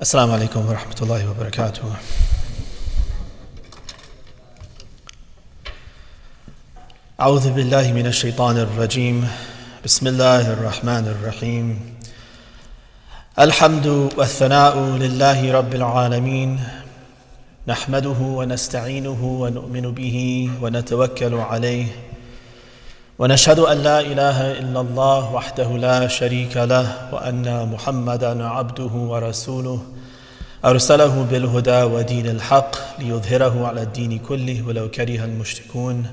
Assalamu alaikum wa rahmatullahi wa barakatuh. أعوذ بالله من الشيطان الرجيم. بسم الله الرحمن الرحيم. الحمد والثناء لله رب العالمين. نحمده ونستعينه ونؤمن به ونتوكل عليه. ونشهد أن لا إله إلا الله وحده لا شريك له وأن محمدا عبده ورسوله أرسله بالهدى ودين الحق ليظهره على الدين كله ولو كره المشركون.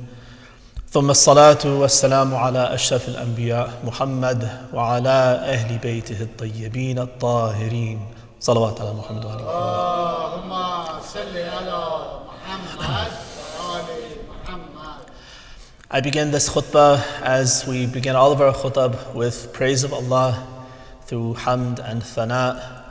ثم الصلاة والسلام على أشرف الأنبياء محمد وعلى أهل بيته الطيبين الطاهرين. صلوات على محمد وعلى اللهم صل على محمد وآل محمد. I begin this khutbah as we begin all of our khutbah with praise of Allah through hamd and thana,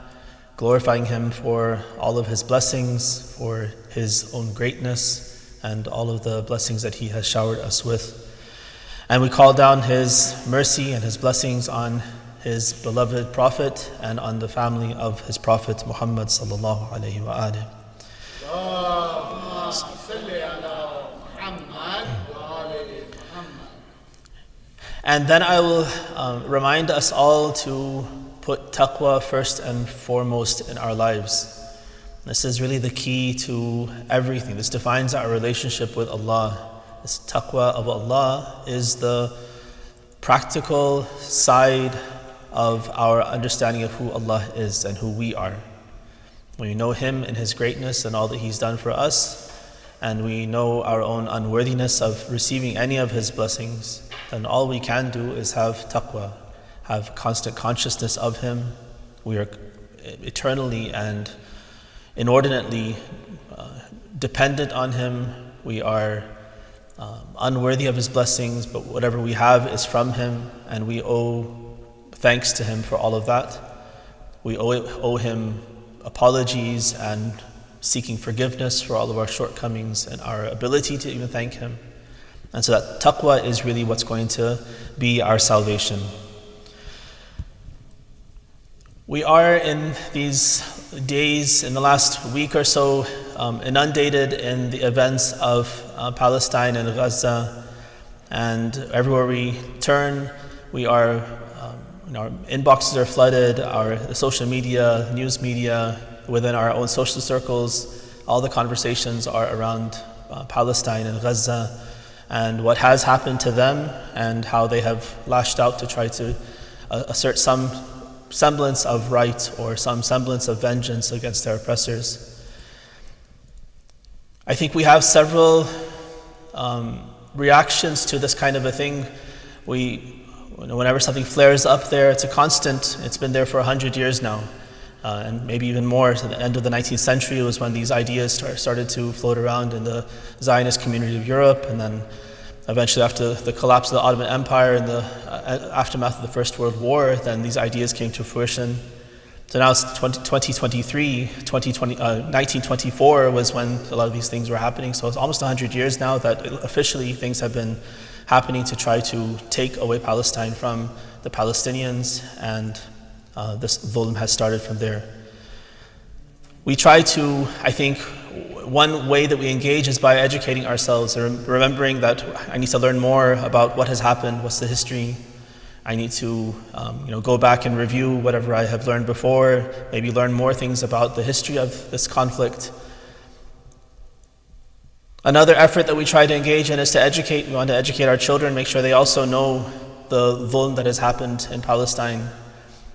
glorifying Him for all of His blessings, for His own greatness, and all of the blessings that He has showered us with. And we call down His mercy and His blessings on His beloved Prophet and on the family of His Prophet Muhammad sallallahu alayhi wa alihi. And then I will remind us all to put taqwa first and foremost in our lives. This is really the key to everything. This defines our relationship with Allah. This taqwa of Allah is the practical side of our understanding of who Allah is and who we are. When we know Him in His greatness and all that He's done for us, and we know our own unworthiness of receiving any of His blessings, then all we can do is have taqwa, have constant consciousness of Him. We are eternally and inordinately dependent on Him. We are unworthy of His blessings, but whatever we have is from Him, and we owe thanks to Him for all of that. We owe Him apologies and seeking forgiveness for all of our shortcomings and our ability to even thank Him. And so that taqwa is really what's going to be our salvation. We are in these days, in the last week or so, inundated in the events of Palestine and Gaza, and everywhere we turn, we are, our inboxes are flooded, the social media, news media, within our own social circles, all the conversations are around Palestine and Gaza, and what has happened to them, and how they have lashed out to try to assert some semblance of right or some semblance of vengeance against their oppressors. I think we have several reactions to this kind of a thing. Whenever something flares up there, it's a constant. It's been there for 100 years now, and maybe even more. To the end of the 19th century was when these ideas started to float around in the Zionist community of Europe, and then eventually after the collapse of the Ottoman Empire and the aftermath of the First World War, then these ideas came to fruition. So now it's 2023, 1924 was when a lot of these things were happening. So it's almost 100 years now that officially things have been happening to try to take away Palestine from the Palestinians, and this dhulm has started from there. We try to, I think, one way that we engage is by educating ourselves, remembering that I need to learn more about what has happened, what's the history. I need to go back and review whatever I have learned before, maybe learn more things about the history of this conflict. Another effort that we try to engage in is to educate. We want to educate our children, make sure they also know the dhulm that has happened in Palestine.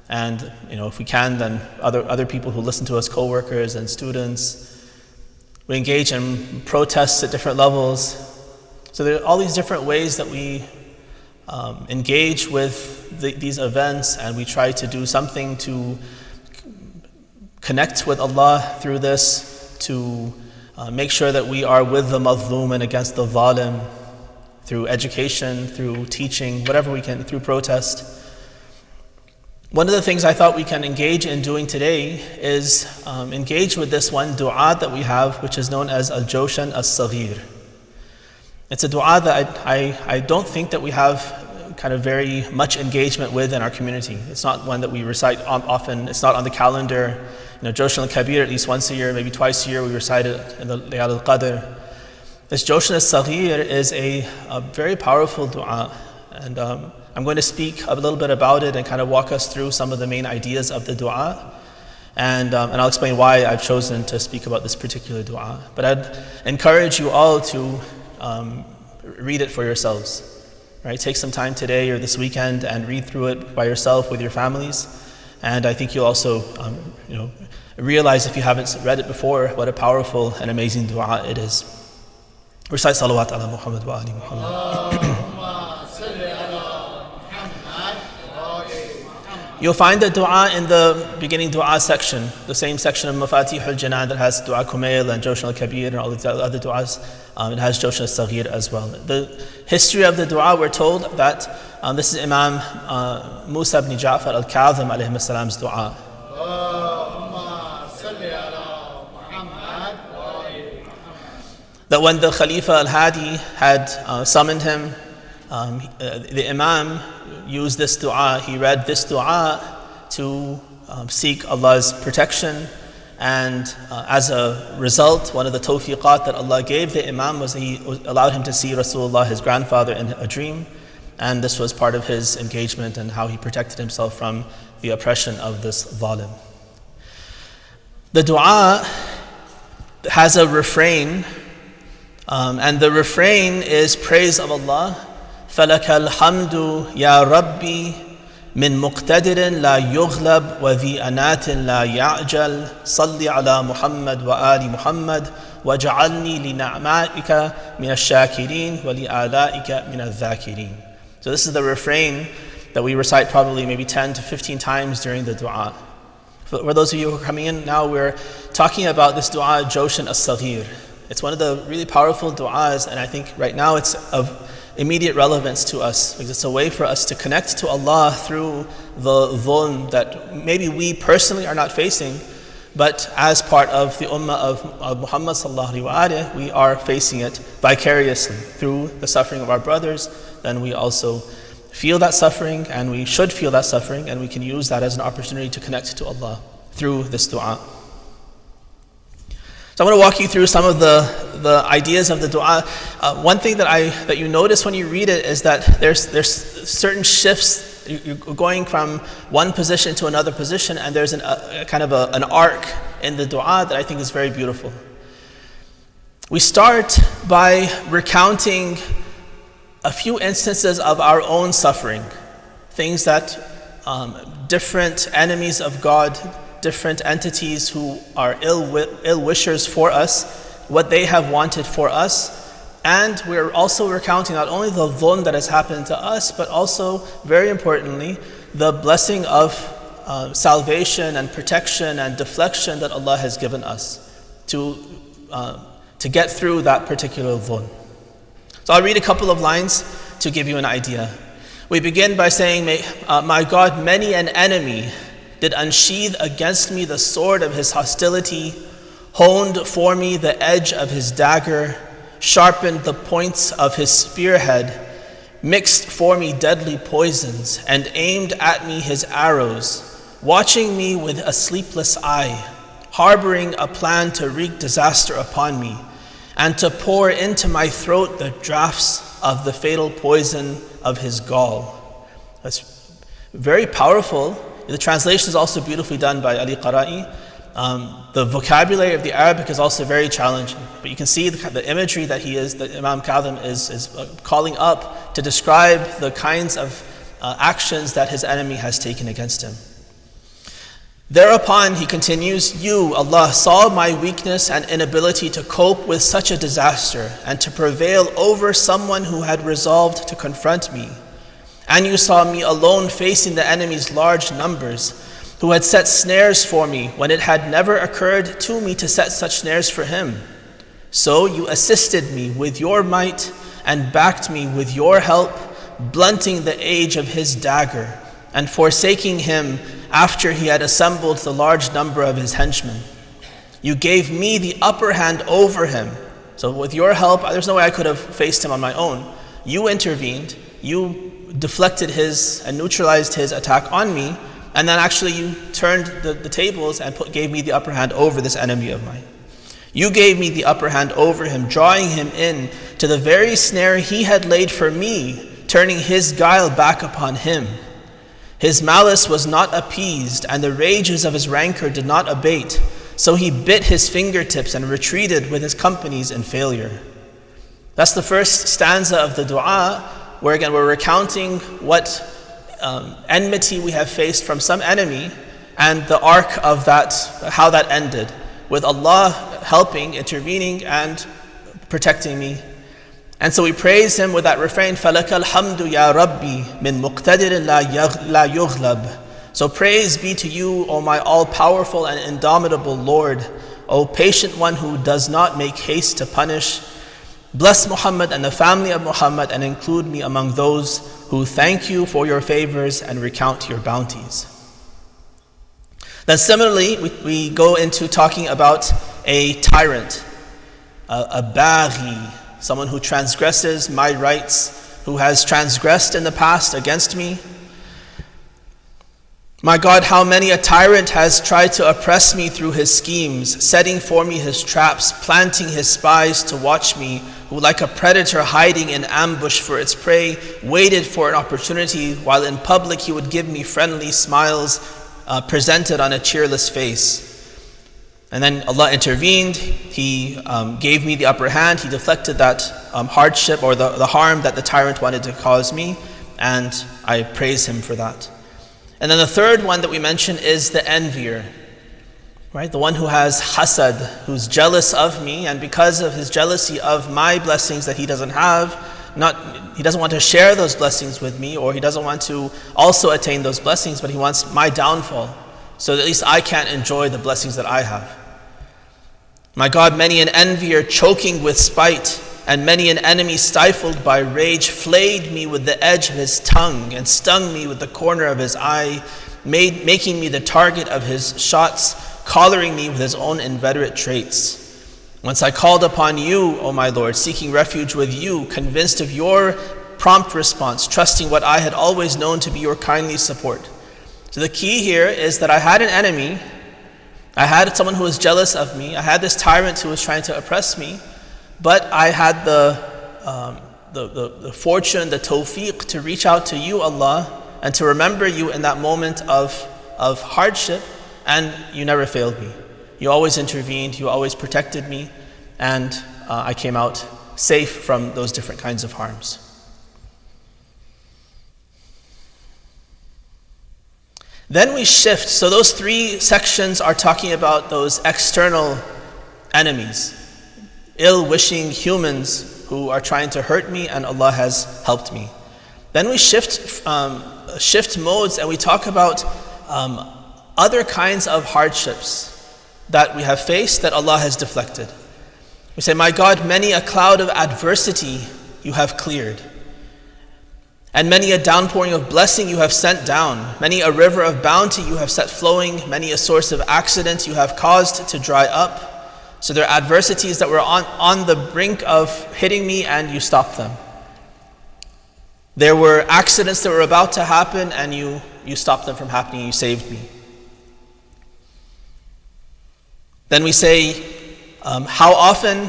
And if we can, then other people who listen to us, co-workers and students. We engage in protests at different levels. So there are all these different ways that we engage with these events, and we try to do something to connect with Allah through this, to make sure that we are with the mazloom and against the zalim, through education, through teaching, whatever we can, through protest. One of the things I thought we can engage in doing today is engage with this one dua that we have, which is known as al-Jawshan as-Saghir. It's a dua that I don't think that we have kind of very much engagement with in our community. It's not one that we recite often. It's not on the calendar. Joshan al-Kabir, at least once a year, maybe twice a year, we recite it in the Layal al-Qadr. This Joshan al-Saghir is a very powerful dua, and I'm going to speak a little bit about it and kind of walk us through some of the main ideas of the dua, and I'll explain why I've chosen to speak about this particular dua. But I'd encourage you all to read it for yourselves. Right? Take some time today or this weekend and read through it by yourself with your families, and I think you'll also realize, if you haven't read it before, what a powerful and amazing dua it is. Recite salawat ala Muhammad wa ali Muhammad. You'll find the dua in the beginning dua section, the same section of Mafatih al-Janan that has dua Kumail and Joshan al-Kabir and all the other duas. It has Joshan al-Saghir as well. The history of the dua, we're told that this is Imam Musa ibn Ja'far al-Kadhim alayhi salam's dua. That when the Khalifa al-Hadi had summoned him, the Imam used this dua. He read this dua to seek Allah's protection, and as a result, one of the tawfiqat that Allah gave the Imam was He allowed him to see Rasulullah, his grandfather, in a dream, and this was part of his engagement and how he protected himself from the oppression of this zalim. The dua has a refrain, and the refrain is praise of Allah. فَلَكَ الْحَمْدُ يَا رَبِّي مِن مُقْتَدِرٍ لَا يُغْلَبْ وَذِي أَنَاتٍ لَا يَعْجَلْ صَلِّ عَلَى مُحَمَّدْ وَآلِ مُحَمَّدْ وَاجْعَلْنِي لِنَعْمَائِكَ مِنَ الشَّاكِرِينَ وَلِآلَائِكَ مِنَ الذَّاكِرِينَ. So this is the refrain that we recite probably maybe 10 to 15 times during the dua. For those of you who are coming in now, we're talking about this dua, Joshan al-Saghir. It's one of the really powerful duas, and I think right now it's of immediate relevance to us, because it's a way for us to connect to Allah through the dhulm that maybe we personally are not facing, but as part of the ummah of Muhammad sallallahu alaihi wasallam, we are facing it vicariously through the suffering of our brothers. Then we also feel that suffering, and we should feel that suffering, and we can use that as an opportunity to connect to Allah through this dua. So I'm going to walk you through some of the ideas of the dua. One thing that you notice when you read it is that there's certain shifts. You're going from one position to another position, and there's a kind of an arc in the dua that I think is very beautiful. We start by recounting a few instances of our own suffering, things that different enemies of God, different entities who are ill-wishers for us, what they have wanted for us. And we're also recounting not only the dhulm that has happened to us, but also, very importantly, the blessing of salvation and protection and deflection that Allah has given us to get through that particular dhulm. So I'll read a couple of lines to give you an idea. We begin by saying, my God, many an enemy did unsheathe against me the sword of his hostility, honed for me the edge of his dagger, sharpened the points of his spearhead, mixed for me deadly poisons, and aimed at me his arrows, watching me with a sleepless eye, harboring a plan to wreak disaster upon me, and to pour into my throat the draughts of the fatal poison of his gall. That's very powerful. The translation is also beautifully done by Ali Qara'i. The vocabulary of the Arabic is also very challenging, but you can see the imagery that Imam Kadhim is calling up to describe the kinds of actions that his enemy has taken against him. Thereupon, he continues, you, Allah, saw my weakness and inability to cope with such a disaster and to prevail over someone who had resolved to confront me. And you saw me alone facing the enemy's large numbers, who had set snares for me when it had never occurred to me to set such snares for him. So you assisted me with your might and backed me with your help, blunting the edge of his dagger and forsaking him after he had assembled the large number of his henchmen. You gave me the upper hand over him. So with your help, there's no way I could have faced him on my own. You intervened. You deflected his and neutralized his attack on me, and then actually you turned the tables and gave me the upper hand over this enemy of mine. You gave me the upper hand over him, drawing him in to the very snare he had laid for me, turning his guile back upon him. His malice was not appeased, and the rages of his rancor did not abate. So he bit his fingertips and retreated with his companies in failure. That's the first stanza of the dua, where again we're recounting what enmity we have faced from some enemy, and the arc of that, how that ended, with Allah helping, intervening, and protecting me. And so we praise him with that refrain, فَلَكَ الْحَمْدُ يَا رَبِّي مِن مُقْتَدِرٍ لَا يُغْلَبْ. So praise be to you, O my all-powerful and indomitable Lord, O patient one who does not make haste to punish. Bless Muhammad and the family of Muhammad, and include me among those who thank you for your favors and recount your bounties. Then similarly, we go into talking about a tyrant, a baghi, someone who transgresses my rights, who has transgressed in the past against me. My God, how many a tyrant has tried to oppress me through his schemes, setting for me his traps, planting his spies to watch me, who like a predator hiding in ambush for its prey, waited for an opportunity, while in public he would give me friendly smiles, presented on a cheerless face. And then Allah intervened, He gave me the upper hand, He deflected that hardship or the harm that the tyrant wanted to cause me, and I praise Him for that. And then the third one that we mention is the envier, right? The one who has hasad, who's jealous of me, and because of his jealousy of my blessings that he doesn't have, he doesn't want to share those blessings with me, or he doesn't want to also attain those blessings, but he wants my downfall, so that at least I can't enjoy the blessings that I have. My God, many an envier choking with spite, and many an enemy stifled by rage flayed me with the edge of his tongue and stung me with the corner of his eye, making me the target of his shots, collaring me with his own inveterate traits. Once I called upon you, O my Lord, seeking refuge with you, convinced of your prompt response, trusting what I had always known to be your kindly support. So the key here is that I had an enemy, I had someone who was jealous of me, I had this tyrant who was trying to oppress me, but I had the fortune, the tawfiq to reach out to you, Allah, and to remember you in that moment of hardship, and you never failed me. You always intervened, you always protected me, and I came out safe from those different kinds of harms. Then we shift, so those three sections are talking about those external enemies, ill-wishing humans who are trying to hurt me, and Allah has helped me. Then we shift modes, and we talk about other kinds of hardships that we have faced that Allah has deflected. We say, my God, many a cloud of adversity you have cleared, and many a downpouring of blessing you have sent down, many a river of bounty you have set flowing, many a source of accident you have caused to dry up. So there are adversities that were on the brink of hitting me, and you stopped them. There were accidents that were about to happen, and you stopped them from happening, you saved me. Then we say, how often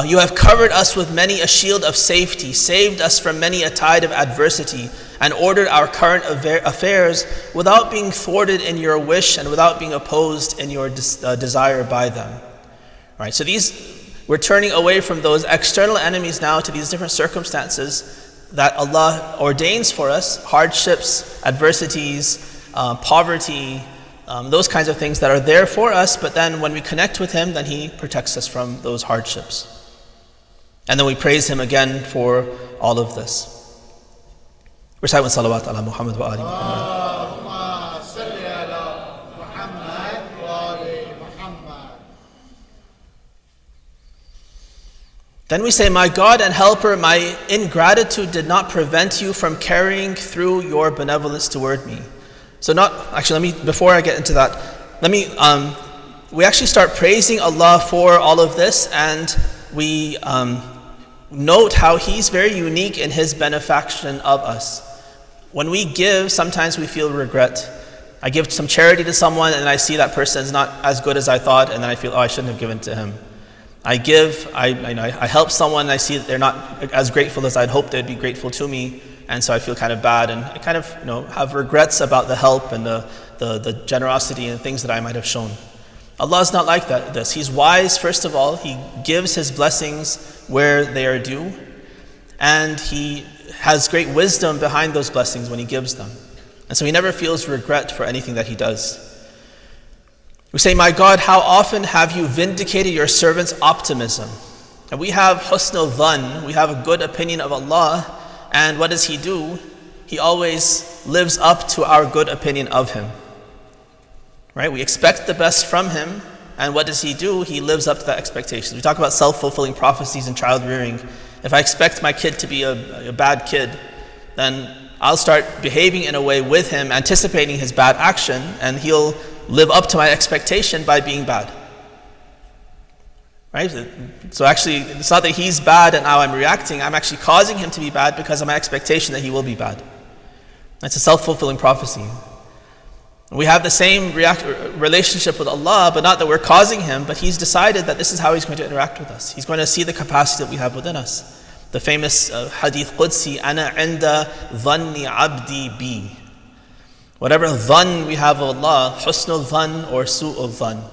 you have covered us with many a shield of safety, saved us from many a tide of adversity, and ordered our current affairs without being thwarted in your wish and without being opposed in your desire by them. Right, so we're turning away from those external enemies now to these different circumstances that Allah ordains for us, hardships, adversities, poverty, those kinds of things that are there for us, but then when we connect with Him, then He protects us from those hardships. And then we praise Him again for all of this. Recite with salawat ala Muhammad wa ali Muhammad. Then we say, my God and Helper, my ingratitude did not prevent you from carrying through your benevolence toward me. So before I get into that, we actually start praising Allah for all of this, and we note how He's very unique in His benefaction of us. When we give, sometimes we feel regret. I give some charity to someone and I see that person is not as good as I thought, and then I feel, oh, I shouldn't have given to him. I give, I help someone and I see that they're not as grateful as I'd hoped they'd be grateful to me, and so I feel kind of bad, and I kind of have regrets about the help and the generosity and things that I might have shown. Allah is not like this. He's wise, first of all. He gives His blessings where they are due, and He has great wisdom behind those blessings when He gives them. And so He never feels regret for anything that He does. We say, my God, how often have you vindicated your servant's optimism? And we have husnul dhan, we have a good opinion of Allah, and what does He do? He always lives up to our good opinion of Him. Right? We expect the best from Him, and what does He do? He lives up to that expectation. We talk about self-fulfilling prophecies and child rearing. If I expect my kid to be a bad kid, then I'll start behaving in a way with him, anticipating his bad action, and he'll live up to my expectation by being bad. Right? So actually, it's not that he's bad and now I'm reacting. I'm actually causing him to be bad because of my expectation that he will be bad. That's a self-fulfilling prophecy. We have the same relationship with Allah, but not that we're causing Him, but He's decided that this is how He's going to interact with us. He's going to see the capacity that we have within us. The famous hadith Qudsi, Ana inda dhanni abdi bi. Whatever dhan we have of Allah, husnul dhan or su'ul dhan.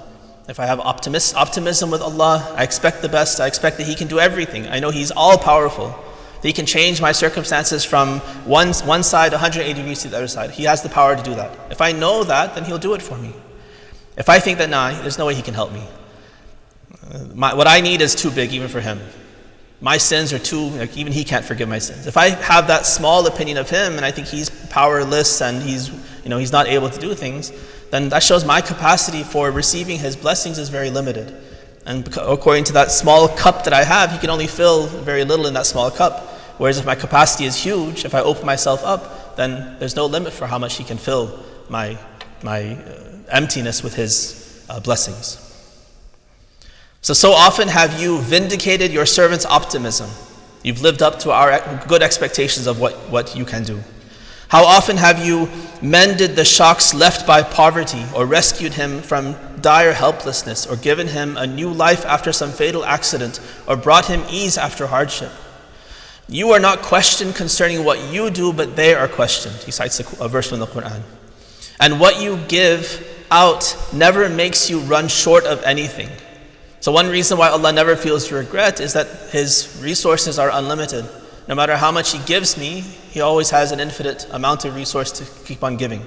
If I have optimism with Allah, I expect the best, I expect that He can do everything. I know He's all-powerful. That He can change my circumstances from one side 180 degrees to the other side. He has the power to do that. If I know that, then He'll do it for me. If I think that, there's no way He can help me. What I need is too big even for Him. My sins are even He can't forgive my sins. If I have that small opinion of Him and I think He's powerless and He's not able to do things, then that shows my capacity for receiving His blessings is very limited. And according to that small cup that I have, He can only fill very little in that small cup. Whereas if my capacity is huge, if I open myself up, then there's no limit for how much He can fill my emptiness with His blessings. So often have you vindicated your servant's optimism. You've lived up to our good expectations of what you can do. How often have you mended the shocks left by poverty, or rescued him from dire helplessness, or given him a new life after some fatal accident, or brought him ease after hardship? You are not questioned concerning what you do, but they are questioned. He cites a verse from the Quran. And what you give out never makes you run short of anything. So one reason why Allah never feels regret is that His resources are unlimited. No matter how much He gives me, He always has an infinite amount of resource to keep on giving.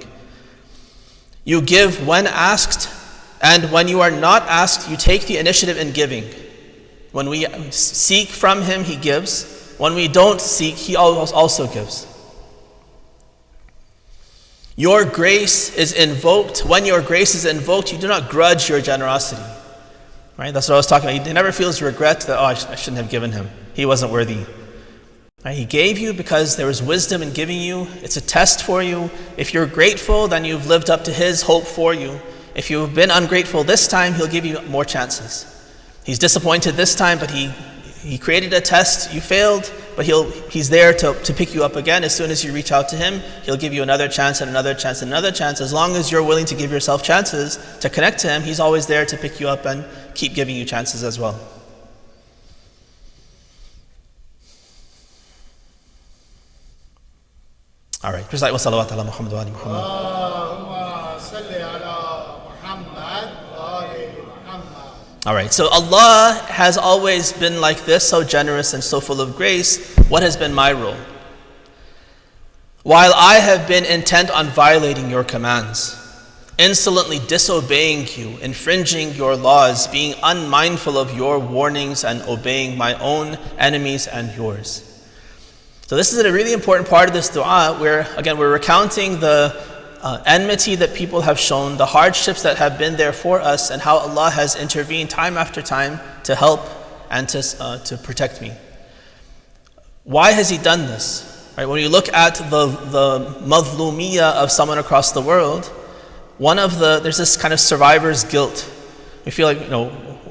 You give when asked, and when you are not asked, you take the initiative in giving. When we seek from Him, He gives. When we don't seek, He also gives. Your grace is invoked. When your grace is invoked, you do not grudge your generosity. Right? That's what I was talking about. He never feels regret that, I shouldn't have given him. He wasn't worthy. Right? He gave you because there was wisdom in giving you. It's a test for you. If you're grateful, then you've lived up to His hope for you. If you've been ungrateful this time, He'll give you more chances. He's disappointed this time, but He created a test. You failed, but He's there to pick you up again. As soon as you reach out to Him, He'll give you another chance and another chance and another chance. As long as you're willing to give yourself chances to connect to Him, He's always there to pick you up and keep giving you chances as well. All right. Recite wa salawat ala Muhammad wa ali Muhammad. Allahumma salli ala Muhammad wa ali Muhammad. All right. So Allah has always been like this, so generous and so full of grace. What has been my role? While I have been intent on violating your commands, insolently disobeying you, infringing your laws, being unmindful of your warnings, and obeying my own enemies and yours. So this is a really important part of this dua where, again, we're recounting the enmity that people have shown, the hardships that have been there for us, and how Allah has intervened time after time to help and to protect me. Why has He done this? Right? When you look at the madhlumiyya of someone across the world, there's this kind of survivor's guilt. We feel like,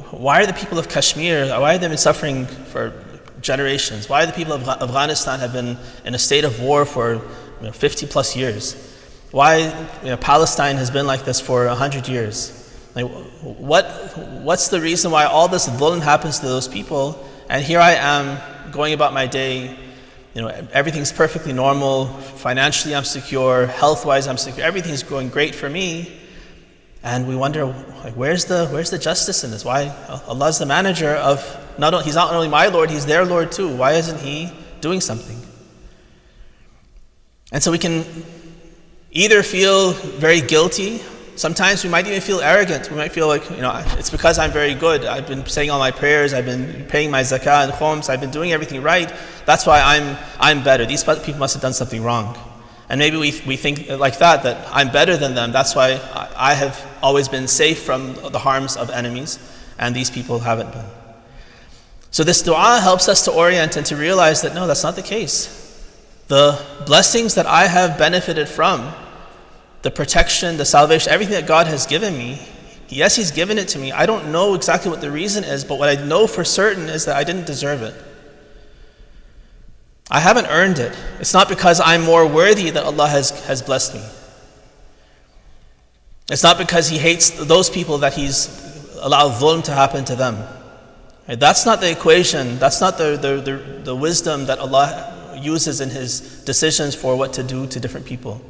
why are the people of Kashmir, why have they been suffering for generations? Why the people of Afghanistan have been in a state of war for 50 plus years? Why Palestine has been like this for 100 years? Like, what's the reason why all this dhulm happens to those people? And here I am going about my day, everything's perfectly normal, financially I'm secure, health-wise I'm secure, everything's going great for me. And we wonder, like, where's the justice in this? Why? Allah's the manager of, He's not only my Lord, He's their Lord too. Why isn't He doing something? And so we can either feel very guilty. Sometimes we might even feel arrogant. We might feel like, it's because I'm very good. I've been saying all my prayers. I've been paying my zakah and khums. I've been doing everything right. That's why I'm better. These people must have done something wrong. And maybe we think like that I'm better than them. That's why I have always been safe from the harms of enemies, and these people haven't been. So this dua helps us to orient and to realize that no, that's not the case. The blessings that I have benefited from, the protection, the salvation, everything that God has given me, yes, He's given it to me. I don't know exactly what the reason is, but what I know for certain is that I didn't deserve it. I haven't earned it. It's not because I'm more worthy that Allah has blessed me. It's not because He hates those people that He's allowed dhulm to happen to them. Right? That's not the equation. That's not the wisdom that Allah uses in His decisions for what to do to different people.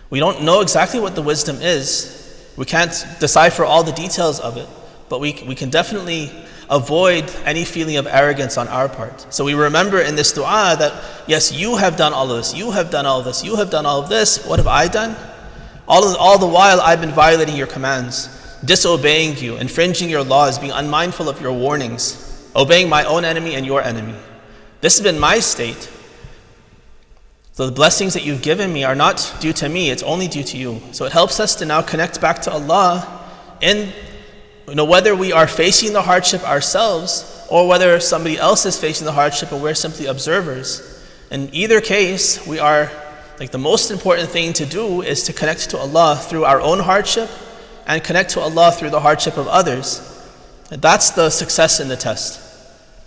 We don't know exactly what the wisdom is. We can't decipher all the details of it, but we can definitely avoid any feeling of arrogance on our part. So we remember in this dua that, yes, you have done all of this, you have done all of this, you have done all of this. What have I done? All the while I've been violating your commands, disobeying you, infringing your laws, being unmindful of your warnings, obeying my own enemy and your enemy. This has been my state. So the blessings that you've given me are not due to me, it's only due to you. So it helps us to now connect back to Allah in whether we are facing the hardship ourselves or whether somebody else is facing the hardship and we're simply observers. In either case, we are, the most important thing to do is to connect to Allah through our own hardship and connect to Allah through the hardship of others. And that's the success in the test.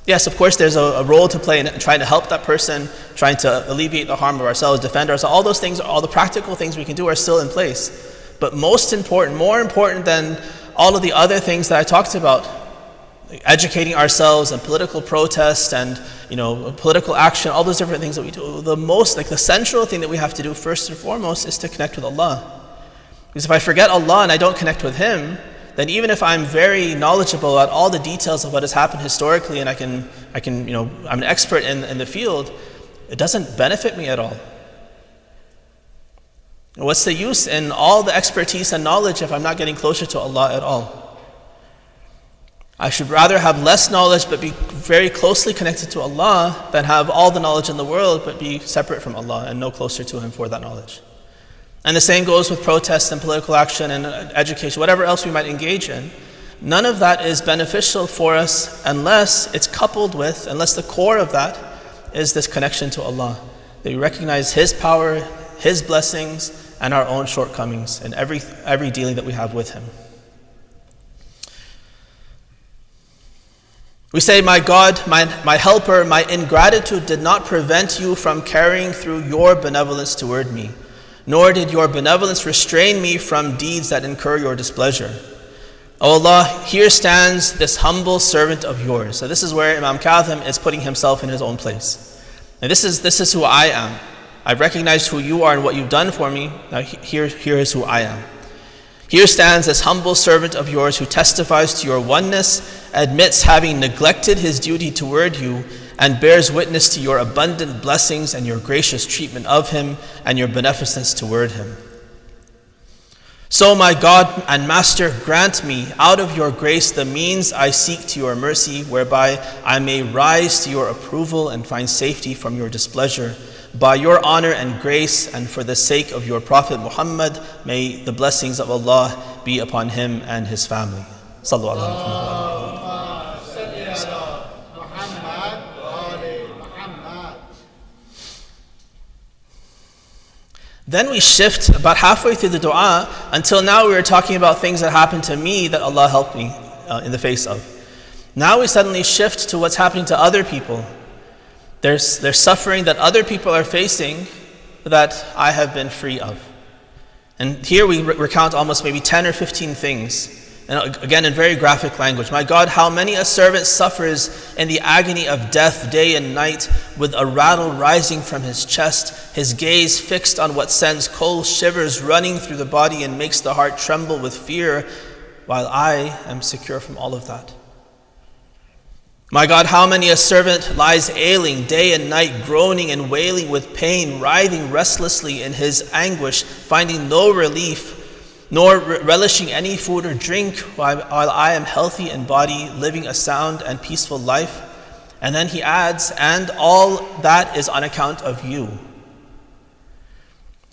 Yes, of course, there's a role to play in trying to help that person, trying to alleviate the harm of ourselves, defend ourselves. All those things, all the practical things we can do are still in place. But most important, more important than all of the other things that I talked about, educating ourselves and political protest and political action, all those different things that we do, the central thing that we have to do first and foremost is to connect with Allah. Because if I forget Allah and I don't connect with Him, then even if I'm very knowledgeable about all the details of what has happened historically and I'm an expert in the field, it doesn't benefit me at all. What's the use in all the expertise and knowledge if I'm not getting closer to Allah at all? I should rather have less knowledge but be very closely connected to Allah than have all the knowledge in the world but be separate from Allah and no closer to Him for that knowledge. And the same goes with protest and political action and education, whatever else we might engage in. None of that is beneficial for us unless the core of that is this connection to Allah. That we recognize His power, His blessings, and our own shortcomings in every dealing that we have with Him. We say, my God, my helper, my ingratitude did not prevent you from carrying through your benevolence toward me, nor did your benevolence restrain me from deeds that incur your displeasure. O Allah, here stands this humble servant of yours. So this is where Imam Kazim is putting himself in his own place. And this is who I am. I've recognized who you are and what you've done for me. Now here is who I am. Here stands this humble servant of yours who testifies to your oneness, admits having neglected his duty toward you, and bears witness to your abundant blessings and your gracious treatment of him and your beneficence toward him. So my God and Master, grant me out of your grace the means I seek to your mercy, whereby I may rise to your approval and find safety from your displeasure. By your honor and grace, and for the sake of your Prophet Muhammad, may the blessings of Allah be upon him and his family. Sallu ala Muhammad. Then we shift about halfway through the dua until now we were talking about things that happened to me that Allah helped me in the face of. Now we suddenly shift to what's happening to other people. There's suffering that other people are facing that I have been free of. And here we recount almost maybe 10 or 15 things. And again, in very graphic language. My God, how many a servant suffers in the agony of death day and night, with a rattle rising from his chest, his gaze fixed on what sends cold shivers running through the body and makes the heart tremble with fear, while I am secure from all of that. My God, how many a servant lies ailing day and night, groaning and wailing with pain, writhing restlessly in his anguish, finding no relief, nor relishing any food or drink, while I am healthy in body, living a sound and peaceful life. And then he adds, and all that is on account of you.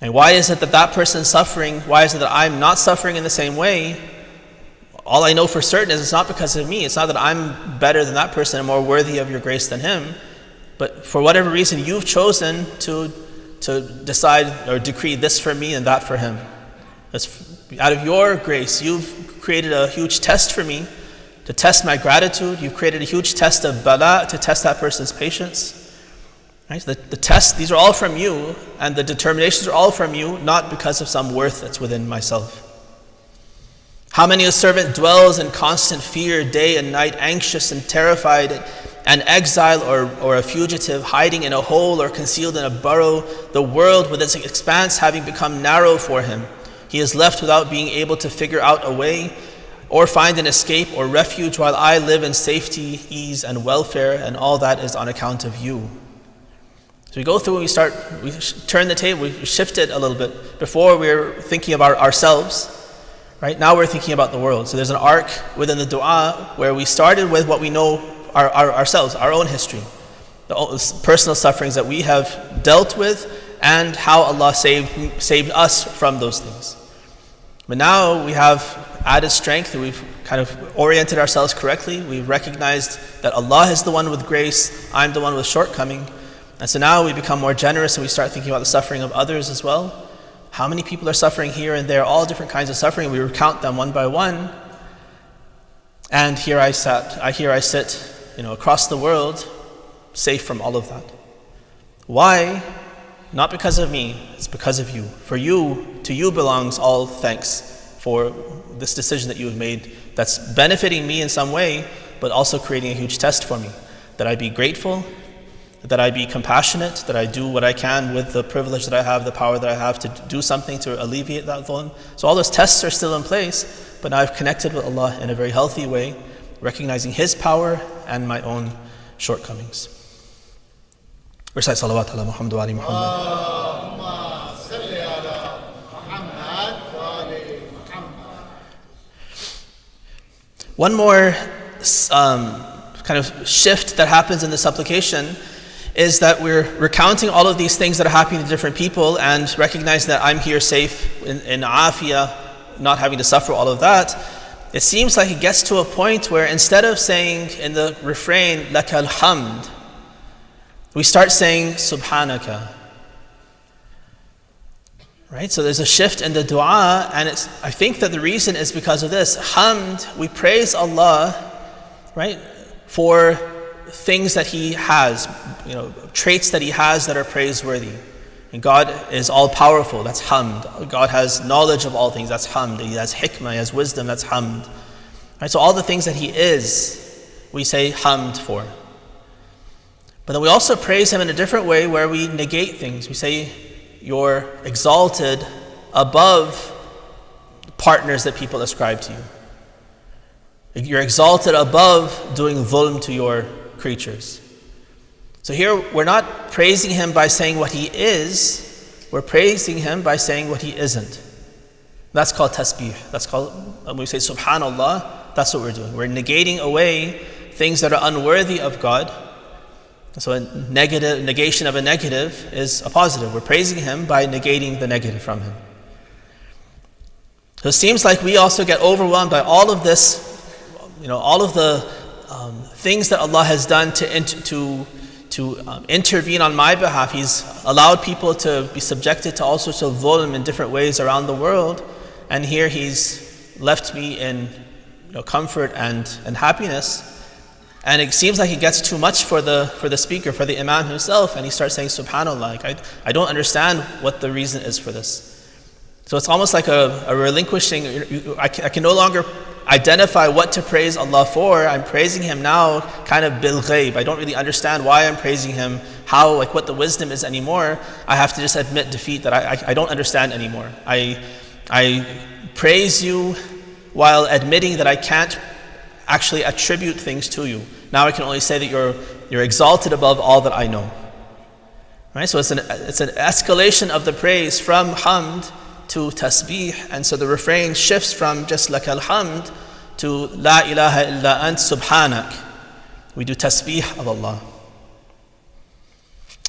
And why is it that that person is suffering? Why is it that I'm not suffering in the same way? All I know for certain is it's not because of me. It's not that I'm better than that person and more worthy of your grace than him. But for whatever reason, you've chosen to decide or decree this for me and that for him. That's out of your grace. You've created a huge test for me to test my gratitude. You've created a huge test of bala to test that person's patience. Right? The tests, these are all from you, and the determinations are all from you, not because of some worth that's within myself. How many a servant dwells in constant fear day and night, anxious and terrified, an exile or a fugitive, hiding in a hole or concealed in a burrow, the world with its expanse having become narrow for him. He is left without being able to figure out a way or find an escape or refuge, while I live in safety, ease, and welfare, and all that is on account of you. So we go through and we turn the table, we shift it a little bit. Before we were thinking about ourselves, right? Now we're thinking about the world. So there's an arc within the dua where we started with what we know ourselves, our own history, the personal sufferings that we have dealt with, and how Allah saved us from those things. But now we have added strength, we've kind of oriented ourselves correctly. We've recognized that Allah is the one with grace, I'm the one with shortcoming. And so now we become more generous and we start thinking about the suffering of others as well. How many people are suffering here and there, all different kinds of suffering. We recount them one by one. And here I sit, across the world, safe from all of that. Why? Not because of me, it's because of you. To you belongs all thanks for this decision that you have made that's benefiting me in some way, but also creating a huge test for me. That I be grateful, that I be compassionate, that I do what I can with the privilege that I have, the power that I have to do something to alleviate that dhulm. So all those tests are still in place, but now I've connected with Allah in a very healthy way, recognizing His power and my own shortcomings. Recite salawat ala Muhammad wa ali Muhammad. Allahumma salli ala Muhammad wa ali Muhammad. One more kind of shift that happens in the supplication is that we're recounting all of these things that are happening to different people and recognize that I'm here safe in afiyah, not having to suffer all of that. It seems like it gets to a point where instead of saying in the refrain, lakal hamd, we start saying subhanaka. Right? So there's a shift in the dua, and I think that the reason is because of this. Hamd, we praise Allah, right, for things that He has, traits that He has that are praiseworthy. And God is all powerful, that's hamd. God has knowledge of all things, that's hamd. He has hikmah, He has wisdom, that's hamd. Right? So all the things that He is, we say hamd for. But then we also praise Him in a different way where we negate things. We say, you're exalted above partners that people ascribe to you. You're exalted above doing dhulm to your creatures. So here we're not praising Him by saying what He is, we're praising Him by saying what He isn't. That's called tasbih. That's called, when we say subhanallah, that's what we're doing. We're negating away things that are unworthy of God. So a negation of a negative is a positive. We're praising Him by negating the negative from Him. So it seems like we also get overwhelmed by all of this, all of the things that Allah has done to intervene on my behalf. He's allowed people to be subjected to all sorts of dhulm in different ways around the world, and here He's left me in comfort and happiness. And it seems like it gets too much for the speaker, for the imam himself, and he starts saying subhanallah. Like, I don't understand what the reason is for this. So it's almost like a relinquishing. I can no longer identify what to praise Allah for. I'm praising Him now kind of bil ghaib. I don't really understand why I'm praising Him, how, like what the wisdom is anymore. I have to just admit defeat, that I don't understand anymore. I praise you while admitting that I can't actually attribute things to you. Now I can only say that you're exalted above all that I know. Right? So it's an escalation of the praise from hamd to tasbih, and so the refrain shifts from just lakal hamd to la ilaha illa ant subhanak. We do tasbih of Allah.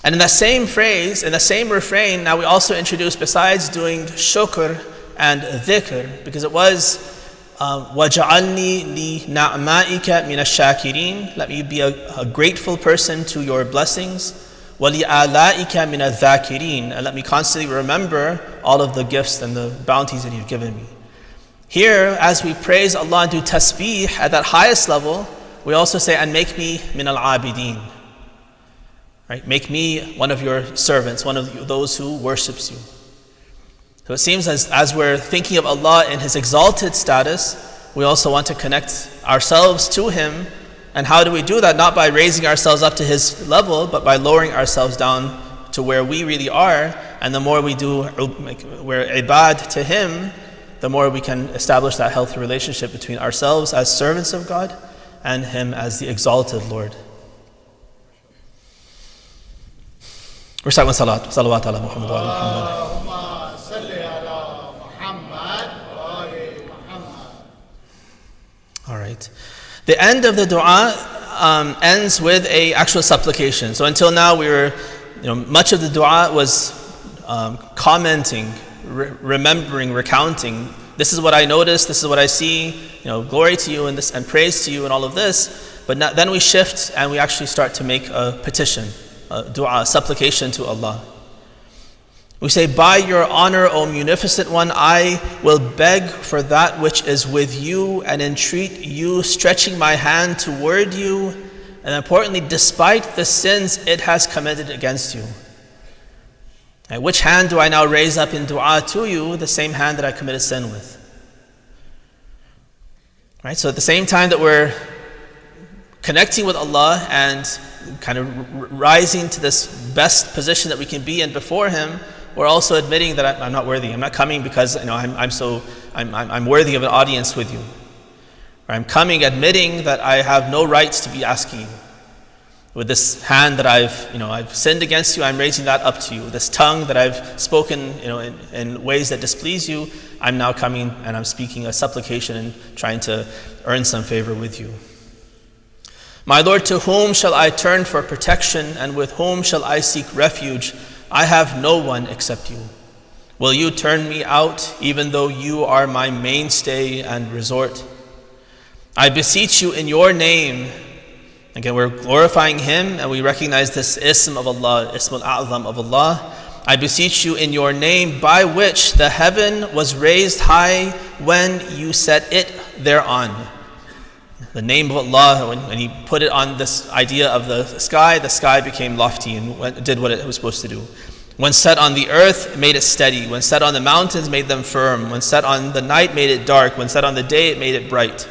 And in that same phrase, in the same refrain, now we also introduce, besides doing shukr and dhikr, because it was وَجَعَلْنِي لِنَعْمَائِكَ مِنَ الشَّاكِرِينَ, let me be a grateful person to your blessings. وَلِعَلَائِكَ مِنَ الذَّاكِرِينَ, and let me constantly remember all of the gifts and the bounties that you've given me. Here, as we praise Allah and do tasbih at that highest level, we also say, and make me min al-abidin. Right? Make me one of your servants, one of those who worships you. So it seems as we're thinking of Allah in His exalted status, we also want to connect ourselves to Him. And how do we do that? Not by raising ourselves up to His level, but by lowering ourselves down to where we really are. And the more we do, we're ibad to Him, the more we can establish that healthy relationship between ourselves as servants of God and Him as the exalted Lord. Recite one salat. Salawat ala Muhammad wa ala Muhammad. All right. The end of the dua ends with an actual supplication. So until now, we were, much of the dua was commenting, remembering, recounting. This is what I noticed. This is what I see. Glory to you and this, and praise to you, and all of this. But then we shift and we actually start to make a petition, a dua, a supplication to Allah. We say, by your honor, O munificent one, I will beg for that which is with you and entreat you, stretching my hand toward you, and importantly, despite the sins it has committed against you. And which hand do I now raise up in dua to you? The same hand that I committed sin with. Right? So at the same time that we're connecting with Allah and kind of rising to this best position that we can be in before Him, we're also admitting that I'm not worthy. I'm not coming because I'm worthy of an audience with you. Or I'm coming admitting that I have no rights to be asking you. With this hand that I've sinned against you, I'm raising that up to you. This tongue that I've spoken in ways that displease you, I'm now coming and I'm speaking a supplication and trying to earn some favor with you. My Lord, to whom shall I turn for protection, and with whom shall I seek refuge? I have no one except you. Will you turn me out, even though you are my mainstay and resort? I beseech you in your name. Again, we're glorifying Him and we recognize this ism of Allah, ism al-a'zam of Allah. I beseech you in your name, by which the heaven was raised high when you set it thereon. The name of Allah, when He put it on this idea of the sky became lofty and did what it was supposed to do. When set on the earth, it made it steady. When set on the mountains, made them firm. When set on the night, made it dark. When set on the day, it made it bright.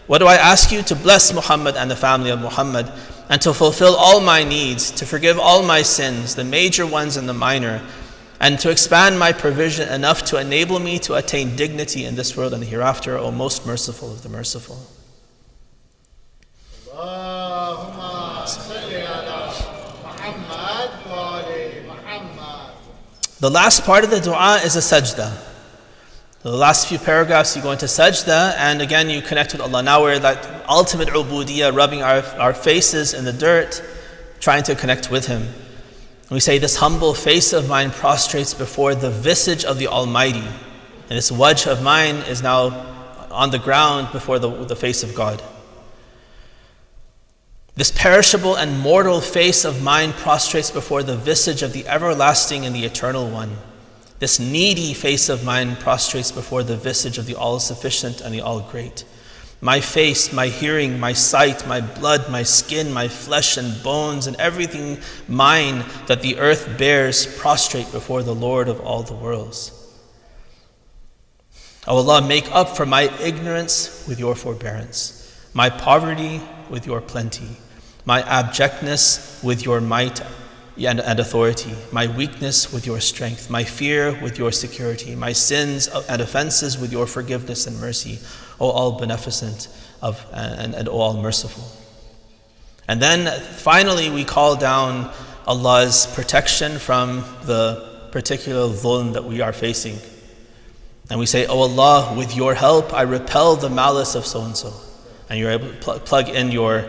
What do I ask you? To bless Muhammad and the family of Muhammad, and to fulfill all my needs, to forgive all my sins, the major ones and the minor, and to expand my provision enough to enable me to attain dignity in this world and the hereafter, O most merciful of the merciful. The last part of the dua is a sajda. The last few paragraphs you go into sajda, and again you connect with Allah. Now we're at that ultimate ubudiyah, rubbing our faces in the dirt, trying to connect with Him. And we say, this humble face of mine prostrates before the visage of the Almighty. And this wajh of mine is now on the ground before the face of God. This perishable and mortal face of mine prostrates before the visage of the everlasting and the eternal one. This needy face of mine prostrates before the visage of the all-sufficient and the all-great. My face, my hearing, my sight, my blood, my skin, my flesh and bones, and everything mine that the earth bears prostrate before the Lord of all the worlds. O Allah, make up for my ignorance with your forbearance, my poverty with your plenty, my abjectness with your might and authority, my weakness with your strength, my fear with your security, my sins and offenses with your forgiveness and mercy, O all beneficent and O all merciful. And then finally we call down Allah's protection from the particular dhulm that we are facing. And we say, O Allah, with your help I repel the malice of so-and-so. And you're able to plug in your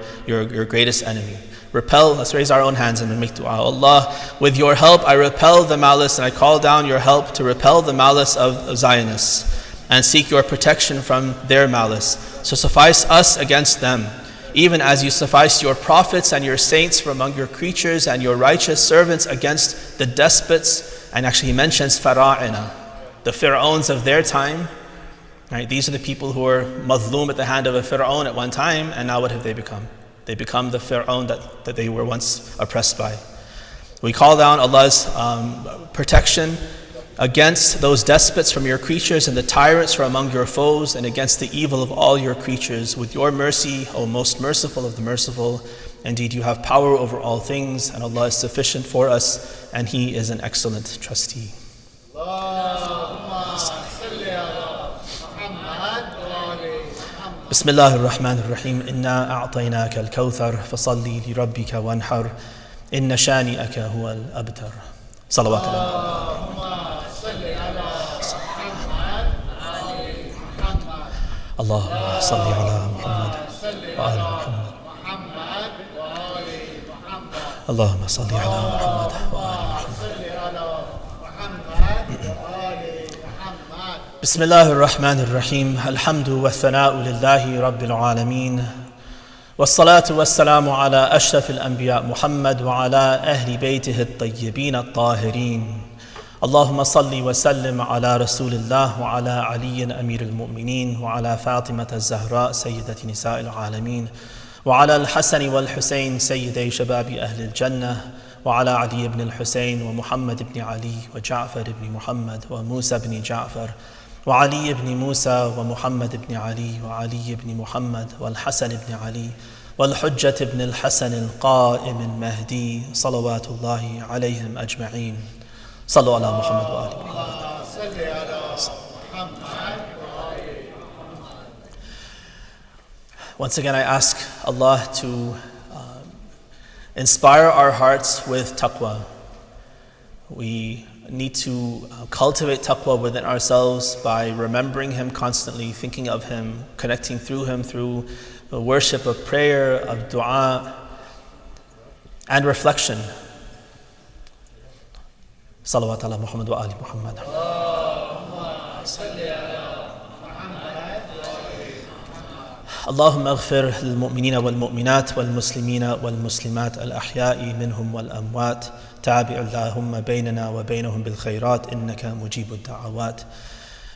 greatest enemy. Repel, let's raise our own hands and make dua. Allah, with your help I repel the malice, and I call down your help to repel the malice of Zionists and seek your protection from their malice. So suffice us against them, even as you suffice your prophets and your saints from among your creatures and your righteous servants against the despots. And actually he mentions fara'ina, the Pharaohs of their time. Right? These are the people who were mazloom at the hand of a Pharaoh at one time, and now what have they become? They become the Pharaoh that they were once oppressed by. We call down Allah's protection against those despots from your creatures and the tyrants from among your foes, and against the evil of all your creatures. With your mercy, O most merciful of the merciful, indeed you have power over all things, and Allah is sufficient for us, and He is an excellent trustee. بسم الله الرحمن الرحيم إنا أعطيناك الكوثر فصلي لربك وانحر إن شانئك هو الأبتر صلوات الله اللهم صل على محمد وآل محمد اللهم صل على محمد وآل محمد بسم الله الرحمن الرحيم الحمد والثناء لله رب العالمين والصلاة والسلام على أشرف الأنبياء محمد وعلى أهل بيته الطيبين الطاهرين اللهم صل وسلم على رسول الله وعلى علي أمير المؤمنين وعلى فاطمة الزهراء سيدة نساء العالمين وعلى الحسن والحسين سيدي شباب أهل الجنة وعلى علي بن الحسين ومحمد بن علي وجعفر بن محمد وموسى بن جعفر وعلي بن موسى ومحمد بن علي وعلي بن محمد والحسن بن علي والحجة بن الحسن القائم المهدي صلوات الله عليهم أجمعين صلوا على محمد وآل محمد. Once again I ask Allah to inspire our hearts with taqwa. We need to cultivate taqwa within ourselves by remembering Him constantly, thinking of Him, connecting through Him through the worship of prayer, of dua, and reflection. Salawat ala Muhammad wa ali Muhammad. اللهم اغفر للمؤمنين والمؤمنات والمسلمين والمسلمات الأحياء منهم والأموات تابع اللهم بيننا وبينهم بالخيرات إنك مجيب الدعوات.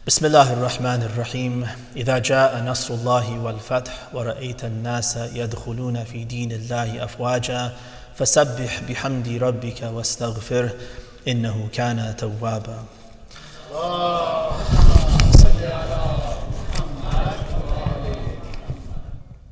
بسم الله الرحمن الرحيم إذا جاء نصر الله والفتح ورأيت الناس يدخلون في دين الله أفواجا فسبح بحمد ربك واستغفره إنه كان توابا.